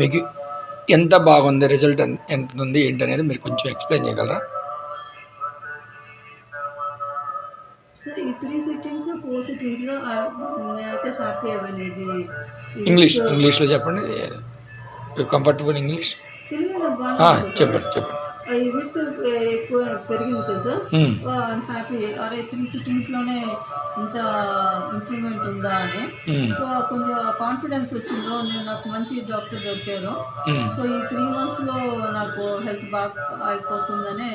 మీకు ఎంత బాగుంది, రిజల్ట్ ఎంత ఉంది ఏంటనేది మీరు కొంచెం ఎక్స్ప్లెయిన్ చేయగలరా? సార్ ఈ 3 సిట్టింగ్స్, 4 సిట్టింగ్స్‌లో నేనైతే హ్యాపీ అవ్వాను. ఇంగ్లీష్లో చెప్పండి, కంఫర్టబుల్ ఇంగ్లీష్. తెలుగులో బాగానే ఉంది సార్. చెప్పండి చెప్పండి. ఈ విడ్త్ ఎక్కువ పెరిగింది కదా సార్. I'm happy. అరే 3 సిట్టింగ్స్‌లోనే ఇంత ఇంప్రూవ్‌మెంట్ ఉందా అని. సో, కొంచెం కాన్ఫిడెన్స్ వచ్చింది. నాకు మంచి డాక్టర్ దొరికారు. సో, ఈ 3 మంత్స్‌లో నాకు హెల్త్ బాగా అయిపోతుందనే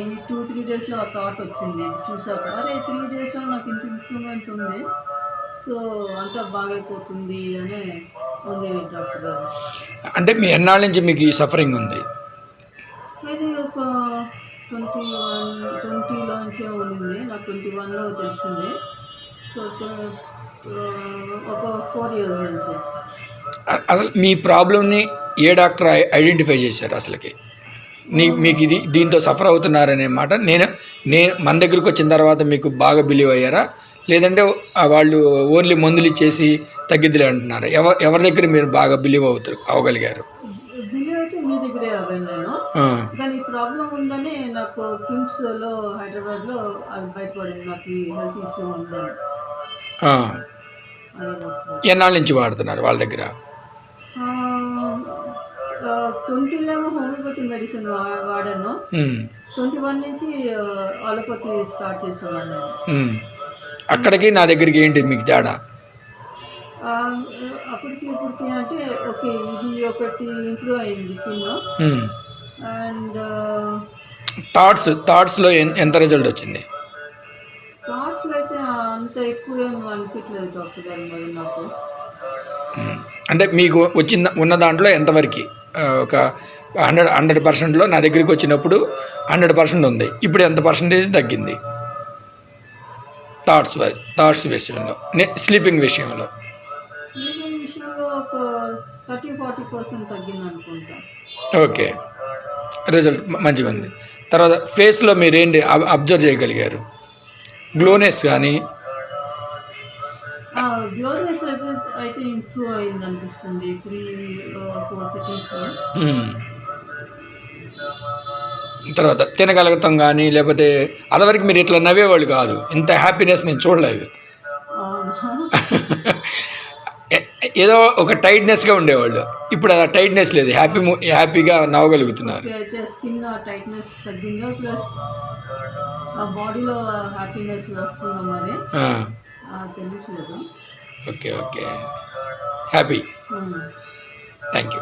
ఈ 2, 3 డేస్‌లో ఆ థాట్ వచ్చింది. ఇది చూసాక అరే 3 డేస్‌లో నాకు ఇంత ఇంప్రూవ్‌మెంట్ ఉంది. సో, అంతా బాగైపోతుంది అనే ఉంది డాక్టర్ గారు. అంటే మీ ఎన్నాళ్ళ నుంచి మీకు ఈ సఫరింగ్ ఉంది? ఇది ఒక 20లోంచే ఉండింది. నాకు 21లో తెలిసింది. సో, ఒక 4 ఇయర్స్ నుంచి. అసలు మీ ప్రాబ్లమ్ని ఏ డాక్టర్ ఐడెంటిఫై చేశారు అసలుకి? మీకు ఇది దీంతో సఫర్ అవుతున్నారనే మాట నేను మన దగ్గరికి వచ్చిన తర్వాత మీకు బాగా బిలీవ్ అయ్యారా, లేదంటే వాళ్ళు ఓన్లీ మందులు ఇచ్చేసి తగ్గిద్దిలే అంటున్నారా? ఎవరి దగ్గర మీరు బాగా బిలీవ్ అవ్వగలిగారు? బిలీవ్ అయితే మీ దగ్గరే అవ్వాను నేను. కానీ ప్రాబ్లం ఉందని నాకు కిమ్స్లో హైదరాబాద్లో అది బయటపడింది. నాకు ఈ హెల్త్ ఇష్యూ ఉందని. ఎన్నాళ్ళ నుంచి వాడుతున్నారు వాళ్ళ దగ్గర? 20లో హోమియోపతి మెడిసిన్ వాడాను. 21 నుంచి అలోపతి స్టార్ట్ చేస్తున్నాను. అక్కడికి నా దగ్గరికి ఏంటి మీకు తేడా? అప్పటికి ఇప్పటికి అంటే ఓకే, ఇది ఒకటి ఇంప్రూవ్ అయింది చిన్న. అండ్ థాట్స్లో ఎంత రిజల్ట్ వచ్చింది? థాట్స్లో అయితే అంత ఎక్కువ ఏం అనిపించలేదు డాక్టర్ గారు మరి నాకు. అంటే మీకు ఉన్న దాంట్లో ఎంతవరకు? ఒక 100%లో నా దగ్గరికి వచ్చినప్పుడు 100% ఉంది. ఇప్పుడు ఎంత పర్సంటేజ్ తగ్గింది థాట్స్ విషయంలో, స్లీపింగ్ విషయంలో? ఒక 30-40% తగ్గింది అనుకుంటా. ఓకే, రిజల్ట్ మంచిగా ఉంది. తర్వాత ఫేస్లో మీరేంటి అబ్జర్వ్ చేయగలిగారు? గ్లోనెస్ కానీ? గ్లోనెస్ అయితే ఇంప్రూవ్ అయింది అనిపిస్తుంది 3-4 సిటీస్లో. తర్వాత తినగలుగుతాం కానీ, లేకపోతే అదివరకు మీరు ఇట్లా నవ్వేవాళ్ళు కాదు, ఇంత హ్యాపీనెస్ నేను చూడలేదు. ఏదో ఒక టైట్నెస్గా ఉండేవాళ్ళు, ఇప్పుడు ఆ టైట్నెస్ లేదు, హ్యాపీగా నవ్వగలుగుతున్నారు. స్కిన్ టైట్నెస్ తగ్గిందా, ప్లస్ ఆ బాడీలో హ్యాపీనెస్ వస్తుందా మరి తెలియట్లేదు. Okay, happy. Thank you.